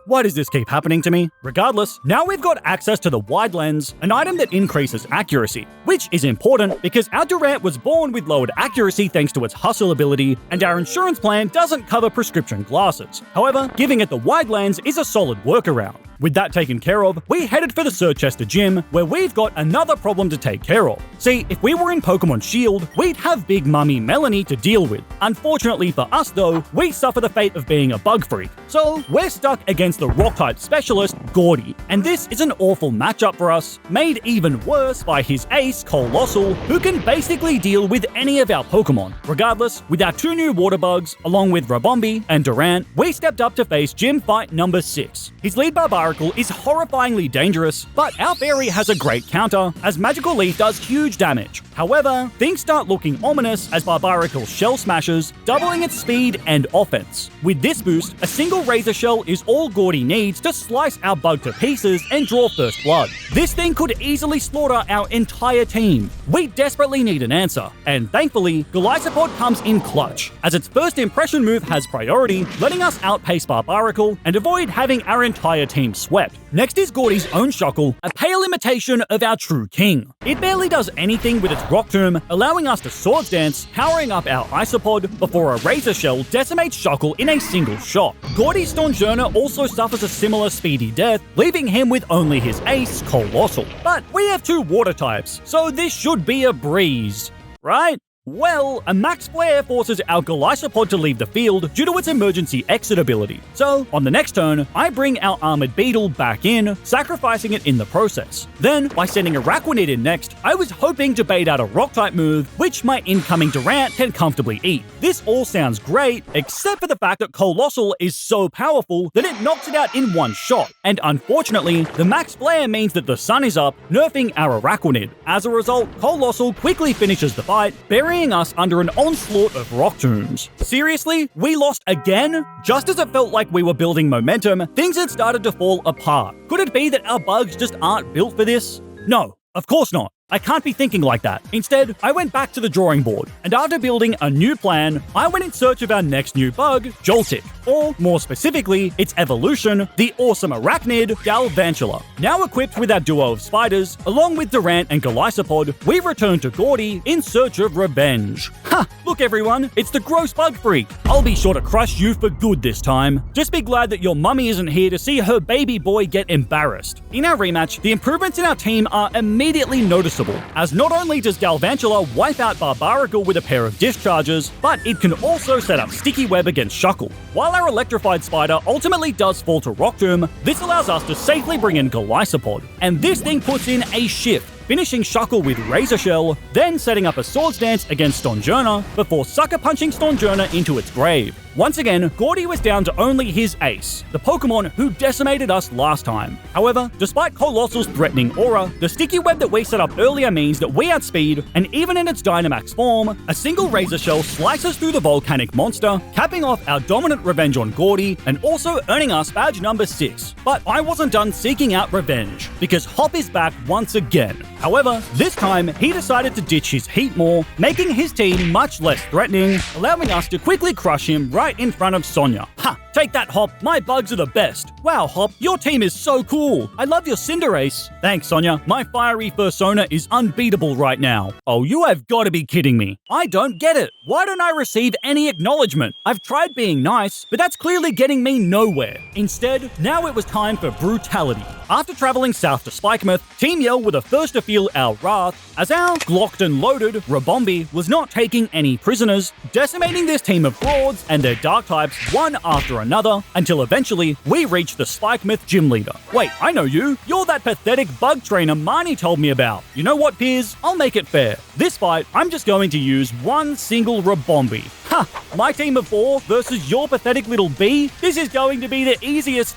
Why does this keep happening to me? Regardless, now we've got access to the wide lens, an item that increases accuracy, which is important because our Durant was born with lowered accuracy thanks to its hustle ability, and our insurance plan doesn't cover prescription glasses. However, giving it the wide lens is a solid workaround. With that taken care of, we headed for the Sir Chester Gym, where we've got another problem to take care of. See, if we were in Pokemon Shield, we'd have Big Mummy Melanie to deal with. Unfortunately for us though, we suffer the fate of being a bug freak. So, we're stuck against the Rock-type specialist, Gordy. And this is an awful matchup for us, made even worse by his ace, Colossal, who can basically deal with any of our Pokemon. Regardless, with our our 2 new water bugs, along with Rabombi and Durant, we stepped up to face gym fight number 6. His lead Barbaracle is horrifyingly dangerous, but our fairy has a great counter, as Magical Leaf does huge damage. However, things start looking ominous as Barbaracle shell smashes, doubling its speed and offense. With this boost, a single Razor Shell is all Gordy needs to slice our bug to pieces and draw first blood. This thing could easily slaughter our entire team. We desperately need an answer, and thankfully, Golisopod comes in clutch, as its first impression move has priority, letting us outpace Barbaracle and avoid having our entire team swept. Next is Gordy's own Shockle, a pale imitation of our true king. It barely does anything with its Rock Tomb, allowing us to Swords Dance, powering up our Isopod before a Razor Shell decimates Shockle in a single shot. Gordy's Stonjourner also suffers a similar speedy death, leaving him with only his ace, Colossal. But we have 2 water types, so this should be a breeze, right? Well, a Max Flare forces our Golisopod to leave the field due to its emergency exit ability. So, on the next turn, I bring our Armored Beetle back in, sacrificing it in the process. Then, by sending a Araquanid in next, I was hoping to bait out a Rock-type move, which my incoming Durant can comfortably eat. This all sounds great, except for the fact that Colossal is so powerful that it knocks it out in one shot. And unfortunately, the Max Flare means that the sun is up, nerfing our Araquanid. As a result, Colossal quickly finishes the fight, burying us under an onslaught of Rock Tombs. Seriously? We lost again? Just as it felt like we were building momentum, things had started to fall apart. Could it be that our bugs just aren't built for this? No, of course not. I can't be thinking like that. Instead, I went back to the drawing board, and after building a new plan, I went in search of our next new bug, Joltik, or more specifically, its evolution, the awesome arachnid, Galvantula. Now equipped with our duo of spiders, along with Durant and Golisopod, we return to Gordy in search of revenge. Ha! Look everyone, it's the gross bug freak. I'll be sure to crush you for good this time. Just be glad that your mummy isn't here to see her baby boy get embarrassed. In our rematch, the improvements in our team are immediately noticeable, as not only does Galvantula wipe out Barbaracle with a pair of discharges, but it can also set up Sticky Web against Shockle. While our electrified spider ultimately does fall to Rock Tomb, this allows us to safely bring in Golisopod, and this thing puts in a shift, finishing Shockle with Razor Shell, then setting up a Swords Dance against Stonjourner before sucker punching Stonjourner into its grave. Once again, Gordy was down to only his ace, the Pokemon who decimated us last time. However, despite Colossal's threatening aura, the Sticky Web that we set up earlier means that we outspeed, and even in its Dynamax form, a single Razor Shell slices through the volcanic monster, capping off our dominant revenge on Gordy, and also earning us badge number 6. But I wasn't done seeking out revenge, because Hop is back once again. However, this time, he decided to ditch his Heatmore, making his team much less threatening, allowing us to quickly crush him right in front of Sonia. Ha! Take that, Hop. My bugs are the best. Wow, Hop, your team is so cool. I love your Cinderace. Thanks, Sonia. My fiery Fursona is unbeatable right now. Oh, you have got to be kidding me. I don't get it. Why don't I receive any acknowledgement? I've tried being nice, but that's clearly getting me nowhere. Instead, now it was time for brutality. After traveling south to Spikemuth, Team Yell were the first to feel our wrath, as our glocked and loaded Rabombi was not taking any prisoners, decimating this team of frauds and their dark types one after another, until eventually we reached the Spikemuth gym leader. Wait, I know you. You're that pathetic bug trainer Marnie told me about. You know what, Piers? I'll make it fair. This fight, I'm just going to use one single Rabombi. Ha! My team of 4 versus your pathetic little bee? This is going to be the easiest...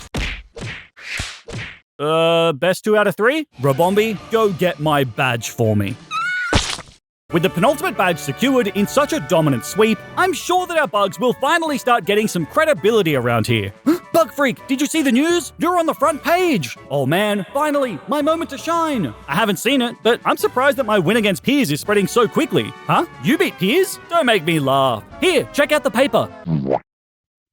best 2 out of 3? Rabombi, go get my badge for me. With the penultimate badge secured in such a dominant sweep, I'm sure that our bugs will finally start getting some credibility around here. Bug Freak, did you see the news? You're on the front page! Oh man, finally, my moment to shine! I haven't seen it, but I'm surprised that my win against Piers is spreading so quickly. Huh? You beat Piers? Don't make me laugh. Here, check out the paper.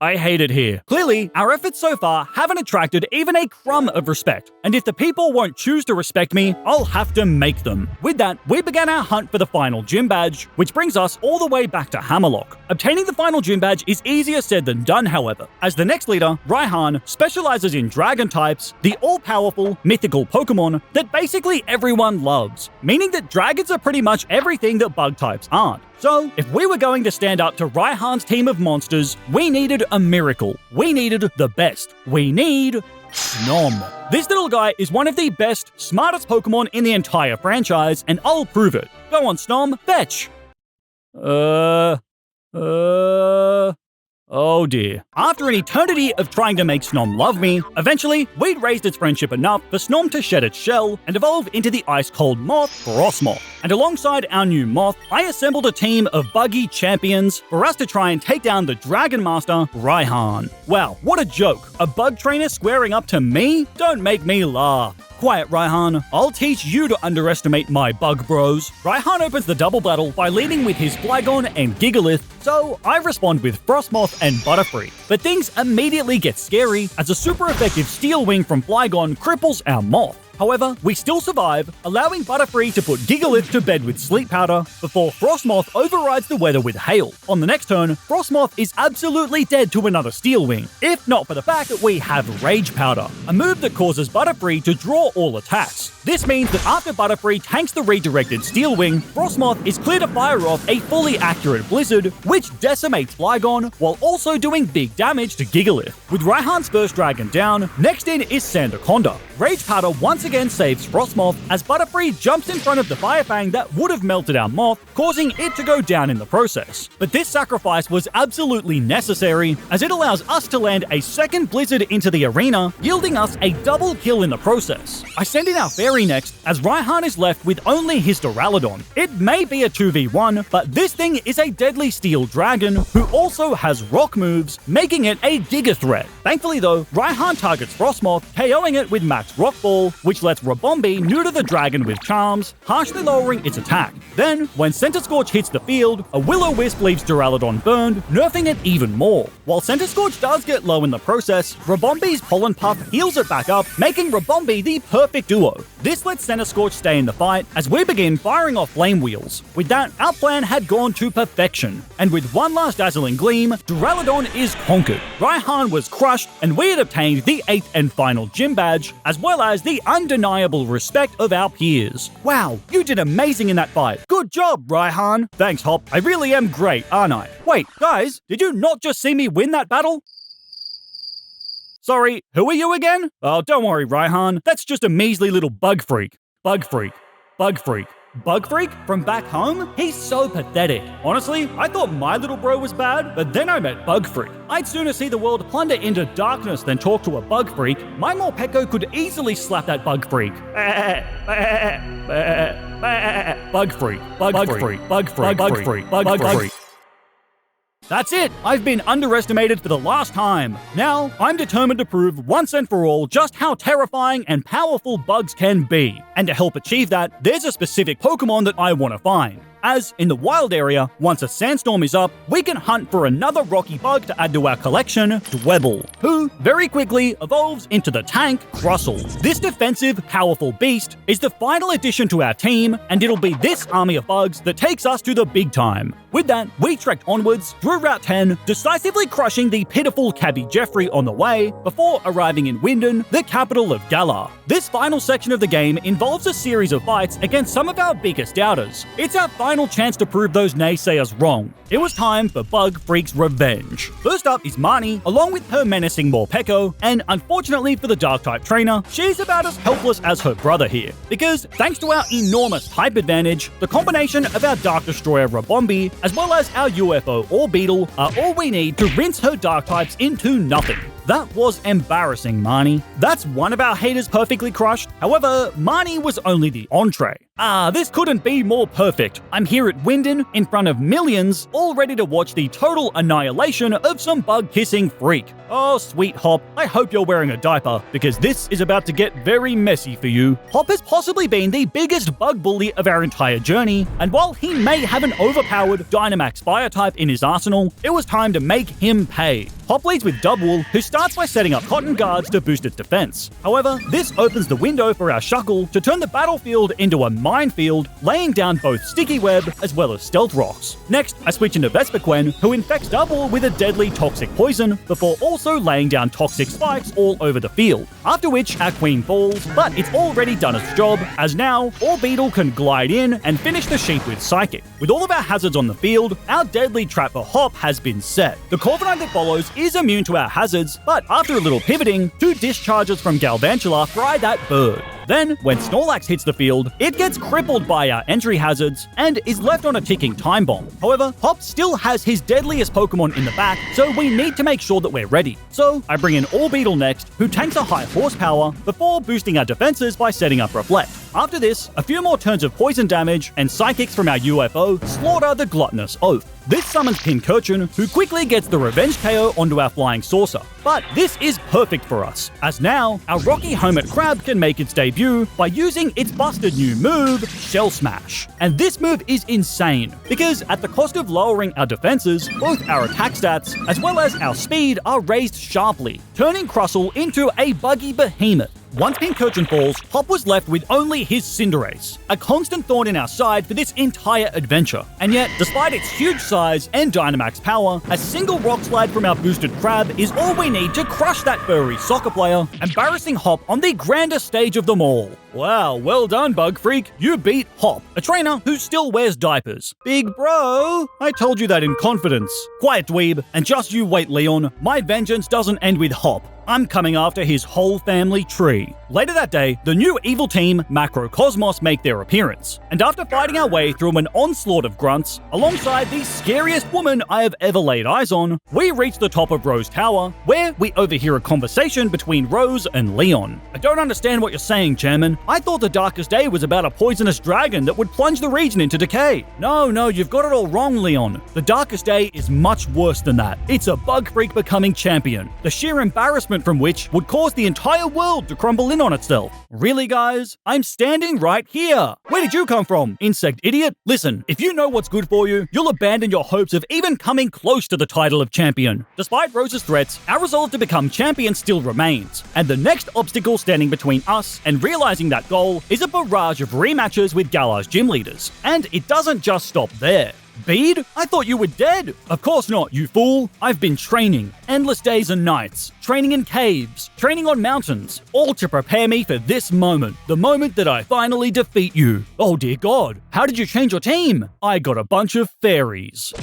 I hate it here. Clearly, our efforts so far haven't attracted even a crumb of respect, and if the people won't choose to respect me, I'll have to make them. With that, we began our hunt for the final gym badge, which brings us all the way back to Hammerlock. Obtaining the final gym badge is easier said than done, however, as the next leader, Raihan, specializes in dragon types, the all-powerful, mythical Pokemon that basically everyone loves, meaning that dragons are pretty much everything that bug types aren't. So, if we were going to stand up to Raihan's team of monsters, we needed a miracle. We needed the best. We need Snom. This little guy is one of the best, smartest Pokemon in the entire franchise, and I'll prove it. Go on, Snom, fetch! Oh dear. After an eternity of trying to make Snom love me, eventually, we'd raised its friendship enough for Snom to shed its shell and evolve into the ice-cold moth, Frostmoth. And alongside our new moth, I assembled a team of buggy champions for us to try and take down the Dragon Master, Raihan. Wow, what a joke. A bug trainer squaring up to me? Don't make me laugh. Quiet, Raihan. I'll teach you to underestimate my bug bros. Raihan opens the double battle by leading with his Flygon and Gigalith, so I respond with Frostmoth and Butterfree. But things immediately get scary as a super effective Steel Wing from Flygon cripples our moth. However, we still survive, allowing Butterfree to put Gigalith to bed with Sleep Powder before Frostmoth overrides the weather with Hail. On the next turn, Frostmoth is absolutely dead to another Steel Wing, if not for the fact that we have Rage Powder, a move that causes Butterfree to draw all attacks. This means that after Butterfree tanks the redirected Steel Wing, Frostmoth is clear to fire off a fully accurate Blizzard, which decimates Flygon while also doing big damage to Gigalith. With Raihan's first dragon down, next in is Sandaconda. Rage Powder once again saves Frostmoth as Butterfree jumps in front of the Fire Fang that would have melted our moth, causing it to go down in the process. But this sacrifice was absolutely necessary as it allows us to land a second Blizzard into the arena, yielding us a double kill in the process. I send in our Fairy next as Raihan is left with only his Duraludon. It may be a 2v1, but this thing is a deadly steel dragon who also has rock moves, making it a Giga threat. Thankfully though, Raihan targets Frostmoth, KOing it with Max Rock Ball, which lets Rabombi neuter the dragon with charms, harshly lowering its attack. Then, when Center Scorch hits the field, a Will-O-Wisp leaves Duraludon burned, nerfing it even more. While Center Scorch does get low in the process, Rabombi's Pollen Puff heals it back up, making Rabombi the perfect duo. This lets Center Scorch stay in the fight as we begin firing off Flame Wheels. With that, our plan had gone to perfection. And with one last dazzling gleam, Duraludon is conquered. Raihan was crushed, and we had obtained the 8th and final gym badge, as well as the undeniable respect of our peers. Wow, you did amazing in that fight. Good job, Raihan. Thanks, Hop. I really am great, aren't I? Wait, guys, did you not just see me win that battle? Sorry, who are you again? Oh, don't worry, Raihan. That's just a measly little bug freak. Bug freak. Bug freak. Bug freak? From back home? He's so pathetic. Honestly, I thought my little bro was bad, but then I met Bug Freak. I'd sooner see the world plunder into darkness than talk to a bug freak. My Morpeko could easily slap that bug freak. Bug freak. Bug freak. Bug freak. Bug freak. Bug freak. That's it! I've been underestimated for the last time. Now, I'm determined to prove once and for all just how terrifying and powerful bugs can be. And to help achieve that, there's a specific Pokémon that I want to find. As, in the wild area, once a sandstorm is up, we can hunt for another rocky bug to add to our collection, Dwebble, who very quickly evolves into the tank, Crustle. This defensive, powerful beast is the final addition to our team, and it'll be this army of bugs that takes us to the big time. With that, we trekked onwards through Route 10, decisively crushing the pitiful Cabby Jeffrey on the way, before arriving in Winden, the capital of Galar. This final section of the game involves a series of fights against some of our biggest doubters. It's our final chance to prove those naysayers wrong. It was time for Bug Freak's revenge. First up is Marnie, along with her menacing Morpeko, and unfortunately for the Dark-type trainer, she's about as helpless as her brother here. Because thanks to our enormous type advantage, the combination of our Dark Destroyer Rabombi, as well as our UFO Orbeetle, are all we need to rinse her Dark-types into nothing. That was embarrassing, Marnie. That's one of our haters perfectly crushed. However, Marnie was only the entree. This couldn't be more perfect. I'm here at Winden, in front of millions, all ready to watch the total annihilation of some bug-kissing freak. Oh, sweet Hop, I hope you're wearing a diaper, because this is about to get very messy for you. Hop has possibly been the biggest bug bully of our entire journey, and while he may have an overpowered Dynamax Fire-type in his arsenal, it was time to make him pay. Hop leads with Dubwool, who starts by setting up Cotton Guards to boost its defense. However, this opens the window for our Shuckle to turn the battlefield into a minefield, laying down both Sticky Web as well as Stealth Rocks. Next, I switch into Vespiquen, who infects Dubwool with a deadly toxic poison, before also laying down toxic spikes all over the field. After which, our Queen falls, but it's already done its job, as now, Orbeetle can glide in and finish the sheep with Psychic. With all of our hazards on the field, our deadly trap for Hop has been set. The Corviknight that follows is immune to our hazards, but after a little pivoting, 2 discharges from Galvantula fry that bird. Then, when Snorlax hits the field, it gets crippled by our entry hazards and is left on a ticking time bomb. However, Hop still has his deadliest Pokemon in the back, so we need to make sure that we're ready. So, I bring in Orbeetle next, who tanks a high horsepower before boosting our defenses by setting up Reflect. After this, a few more turns of poison damage and psychics from our UFO slaughter the gluttonous Oath. This summons Pincurchin, who quickly gets the revenge KO onto our flying saucer. But this is perfect for us, as now our Rocky Helmet Crab can make its debut by using its busted new move, Shell Smash. And this move is insane, because at the cost of lowering our defenses, both our attack stats as well as our speed are raised sharply, turning Crustle into a buggy behemoth. Once Pincurchin falls, Hop was left with only his Cinderace, a constant thorn in our side for this entire adventure. And yet, despite its huge size and Dynamax power, a single Rock Slide from our boosted Crab is all we need to crush that furry soccer player, embarrassing Hop on the grandest stage of them all. Wow, well done, Bug Freak. You beat Hop, a trainer who still wears diapers. Big bro, I told you that in confidence. Quiet, dweeb, and just you wait, Leon. My vengeance doesn't end with Hop. I'm coming after his whole family tree. Later that day, the new evil team, Macrocosmos, make their appearance. And after fighting our way through an onslaught of grunts, alongside the scariest woman I have ever laid eyes on, we reach the top of Rose Tower, where we overhear a conversation between Rose and Leon. I don't understand what you're saying, Chairman. I thought the Darkest Day was about a poisonous dragon that would plunge the region into decay. No, you've got it all wrong, Leon. The Darkest Day is much worse than that. It's a Bug Freak becoming champion, the sheer embarrassment from which would cause the entire world to crumble in on itself. Really, guys? I'm standing right here. Where did you come from, insect idiot? Listen, if you know what's good for you, you'll abandon your hopes of even coming close to the title of champion. Despite Rose's threats, our resolve to become champion still remains, and the next obstacle standing between us and realizing that goal is a barrage of rematches with Galar's gym leaders. And it doesn't just stop there. Bede? I thought you were dead. Of course not, you fool. I've been training. Endless days and nights. Training in caves. Training on mountains. All to prepare me for this moment. The moment that I finally defeat you. Oh dear God. How did you change your team? I got a bunch of fairies.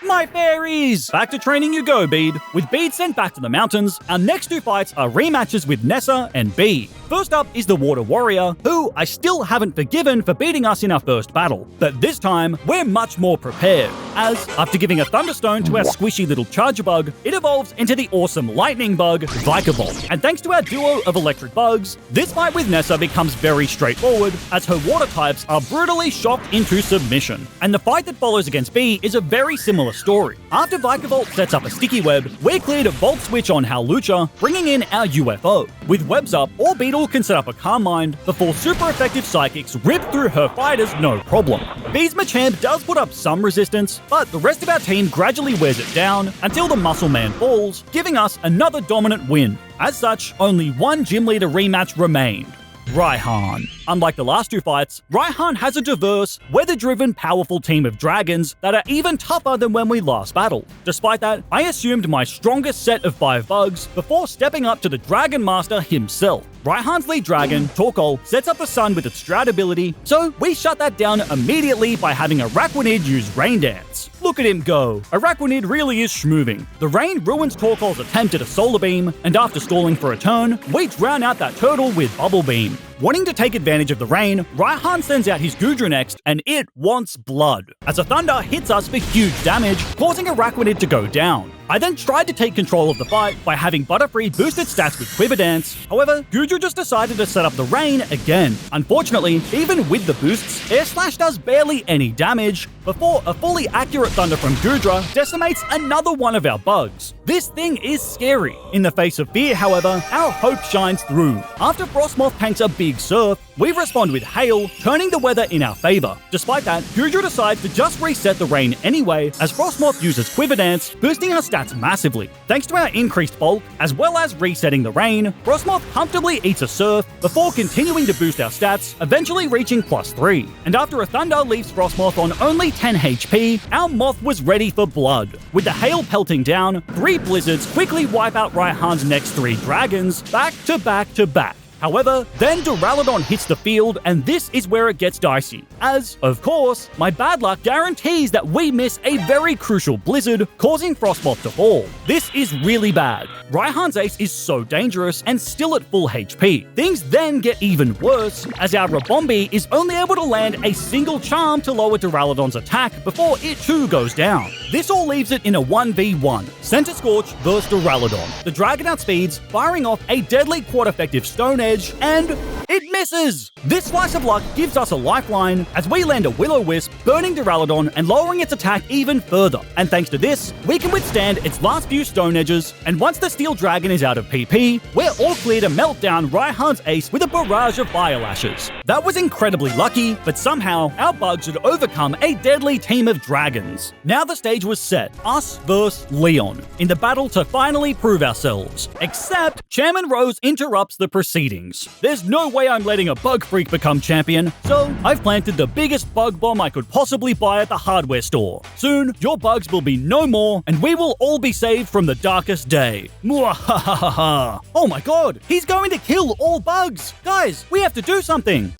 My fairies! Back to training you go, Bede. With Bede sent back to the mountains, our next two fights are rematches with Nessa and Bede. First up is the Water Warrior, who I still haven't forgiven for beating us in our first battle. But this time, we're much more prepared, as after giving a Thunderstone to our squishy little Charger Bug, it evolves into the awesome Lightning Bug, Vikavolt. And thanks to our duo of electric bugs, this fight with Nessa becomes very straightforward, as her water types are brutally shocked into submission. And the fight that follows against Bede is a very similar story. After Vikavolt sets up a sticky web, we're clear to Volt Switch on Howlucha, bringing in our UFO. With webs up, Orbeetle can set up a Calm Mind before super effective psychics rip through her fighters no problem. Bede's Machamp does put up some resistance, but the rest of our team gradually wears it down until the Muscle Man falls, giving us another dominant win. As such, only one Gym Leader rematch remained. Raihan. Unlike the last two fights, Raihan has a diverse, weather-driven, powerful team of dragons that are even tougher than when we last battled. Despite that, I assumed my strongest set of 5 bugs before stepping up to the Dragon Master himself. Raihan's lead dragon, Torkoal, sets up the sun with its Strat ability, so we shut that down immediately by having Araquanid use Rain Dance. Look at him go. Araquanid really is schmoving. The rain ruins Torkoal's attempt at a Solar Beam, and after stalling for a turn, we drown out that turtle with Bubble Beam. Wanting to take advantage of the rain, Raihan sends out his Goodra next, and it wants blood, as a Thunder hits us for huge damage, causing Araquanid to go down. I then tried to take control of the fight by having Butterfree boost its stats with Quiver Dance. However, Goodra just decided to set up the rain again. Unfortunately, even with the boosts, Air Slash does barely any damage before a fully accurate Thunder from Goodra decimates another one of our bugs. This thing is scary. In the face of fear, however, our hope shines through. After Frostmoth tanks a big surf, we respond with Hail, turning the weather in our favor. Despite that, Goodra decides to just reset the rain anyway, as Frostmoth uses Quiver Dance, boosting our stats massively. Thanks to our increased bulk, as well as resetting the rain, Frostmoth comfortably eats a surf before continuing to boost our stats, eventually reaching +3. And after a Thunder leaves Frostmoth on only 10 HP, our Moth was ready for blood. With the hail pelting down, 3 blizzards quickly wipe out Raihan's next 3 dragons, back to back to back. However, then Duraludon hits the field, and this is where it gets dicey, as, of course, my bad luck guarantees that we miss a very crucial blizzard, causing Frostmoth to fall. This is really bad. Raihan's ace is so dangerous and still at full HP. Things then get even worse, as our Ribombee is only able to land a single charm to lower Duraludon's attack before it too goes down. This all leaves it in a 1v1, Center Scorch versus Duraludon. The dragon outspeeds, firing off a deadly quad-effective Stone Edge, and it misses! This slice of luck gives us a lifeline as we land a Will-O-Wisp, burning Duraludon and lowering its attack even further. And thanks to this, we can withstand its last few Stone Edges, and once the Steel Dragon is out of PP, we're all clear to melt down Raihan's ace with a barrage of Fire Lashes. That was incredibly lucky, but somehow our bugs had overcome a deadly team of dragons. Now the stage was set, us versus Leon, in the battle to finally prove ourselves. Except, Chairman Rose interrupts the proceedings. There's no way I'm letting a bug freak become champion, so I've planted the biggest bug bomb I could possibly buy at the hardware store. Soon, your bugs will be no more, and we will all be saved from the darkest day. Mwahahaha. Oh my god, he's going to kill all bugs! Guys, we have to do something!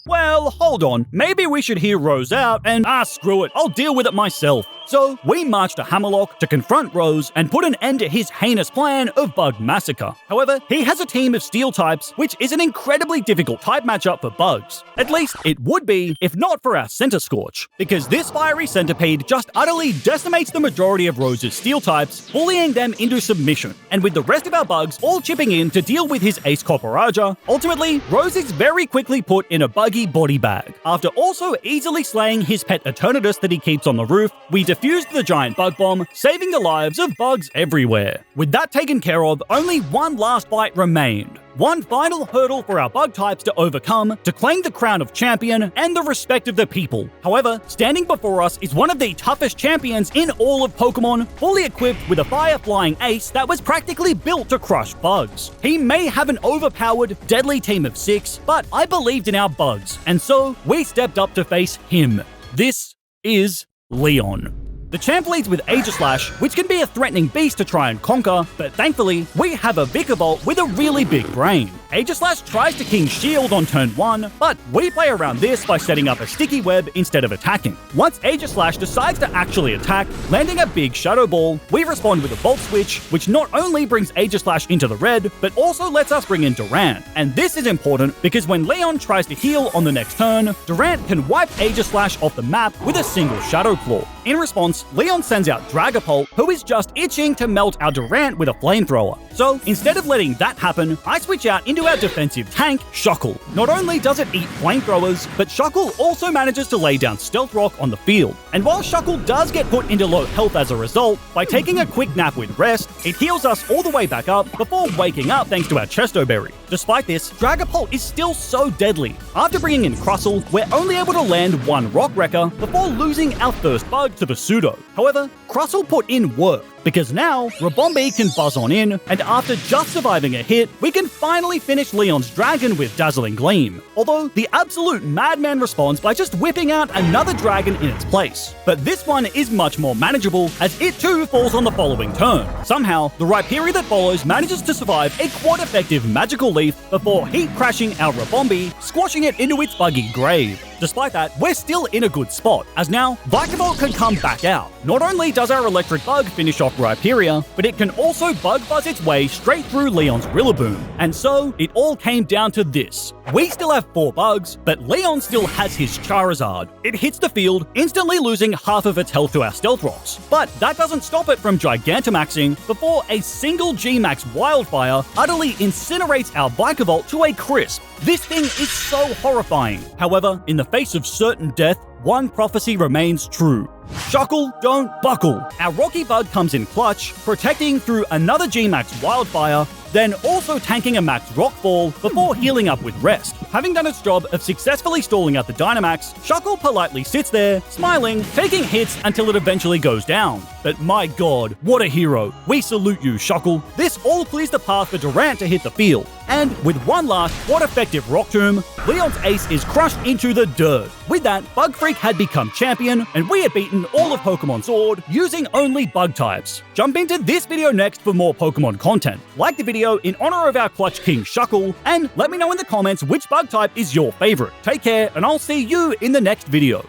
Well, hold on. Maybe we should hear Rose out and, screw it, I'll deal with it myself. So, we march to Hammerlock to confront Rose and put an end to his heinous plan of Bug Massacre. However, he has a team of Steel types, which is an incredibly difficult type matchup for bugs. At least, it would be, if not for our Center Scorch, because this fiery centipede just utterly decimates the majority of Rose's Steel types, bullying them into submission. And with the rest of our bugs all chipping in to deal with his Ace Copperaja, ultimately, Rose is very quickly put in a buggy body bag. After also easily slaying his pet Eternatus that he keeps on the roof, we defused the giant bug bomb, saving the lives of bugs everywhere. With that taken care of, only one last fight remained. One final hurdle for our bug types to overcome to claim the crown of champion and the respect of the people. However, standing before us is one of the toughest champions in all of Pokemon, fully equipped with a fire-flying ace that was practically built to crush bugs. He may have an overpowered, deadly team of 6, but I believed in our bugs, and so we stepped up to face him. This is Leon. The champ leads with Aegislash, which can be a threatening beast to try and conquer, but thankfully, we have a Vikavolt with a really big brain. Aegislash tries to King's Shield on turn 1, but we play around this by setting up a sticky web instead of attacking. Once Aegislash decides to actually attack, landing a big Shadow Ball, we respond with a Volt Switch, which not only brings Aegislash into the red, but also lets us bring in Durant. And this is important because when Leon tries to heal on the next turn, Durant can wipe Aegislash off the map with a single Shadow Claw. In response, Leon sends out Dragapult, who is just itching to melt our Durant with a flamethrower. So, instead of letting that happen, I switch out into our defensive tank, Shockle. Not only does it eat flamethrowers, but Shockle also manages to lay down Stealth Rock on the field. And while Shockle does get put into low health as a result, by taking a quick nap with rest, it heals us all the way back up before waking up thanks to our Chesto Berry. Despite this, Dragapult is still so deadly. After bringing in Crustle, we're only able to land one Rock Wrecker before losing our first bug to the Pseudo. However, Crustle put in work, because now, Ribombee can buzz on in, and after just surviving a hit, we can finally finish Leon's dragon with Dazzling Gleam. Although, the absolute madman responds by just whipping out another dragon in its place. But this one is much more manageable, as it too falls on the following turn. Somehow, the Rhyperior that follows manages to survive a quad-effective Magical Leaf before heat crashing our Ribombee, squashing it into its buggy grave. Despite that, we're still in a good spot, as now, Vikavolt can come back out. Not only does our Electric Bug finish off Rhyperior, but it can also Bug Buzz its way straight through Leon's Rillaboom. And so, it all came down to this. We still have 4 bugs, but Leon still has his Charizard. It hits the field, instantly losing half of its health to our Stealth Rocks. But that doesn't stop it from Gigantamaxing before a single G-Max Wildfire utterly incinerates our Vikavolt to a crisp. This thing is so horrifying. However, in the face of certain death, one prophecy remains true. Shockle, don't buckle. Our Rocky Bug comes in clutch, protecting through another G-Max Wildfire, then also tanking a Max Rockfall before healing up with rest. Having done its job of successfully stalling out the Dynamax, Shockle politely sits there, smiling, taking hits until it eventually goes down. But my god, what a hero. We salute you, Shockle. This all clears the path for Durant to hit the field. And with one last quad effective Rock Tomb, Leon's ace is crushed into the dirt. With that, Bug Freak had become champion, and we had beaten all of Pokémon Sword using only bug types. Jump into this video next for more Pokémon content. Like the video in honor of our Clutch King Shuckle, and let me know in the comments which bug type is your favorite. Take care, and I'll see you in the next video.